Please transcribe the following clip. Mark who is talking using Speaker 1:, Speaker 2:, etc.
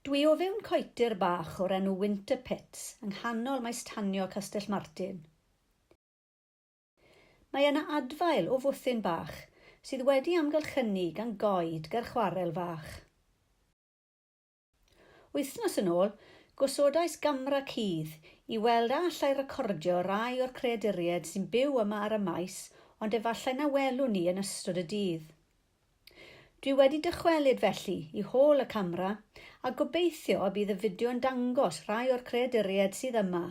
Speaker 1: Dwi o fewn coetir bach o'r enw Winter Pits yng nghanol Maes Tanio Castellmartin. Mae yna adfail o fwthyn bach sydd wedi amgylchynu gan goed ger chwarel fach. Wythnos yn ôl, gosodais gamera cudd i weld a allai recordio rhai o'r creaduriaid sy'n byw yma ar y maes, ond efallai na welwn ni yn ystod y dydd. Dwi wedi dychwelyd felly i hôl y camera a gobeithio y bydd y fideo yn dangos rhai o'r creaduriaid sydd yma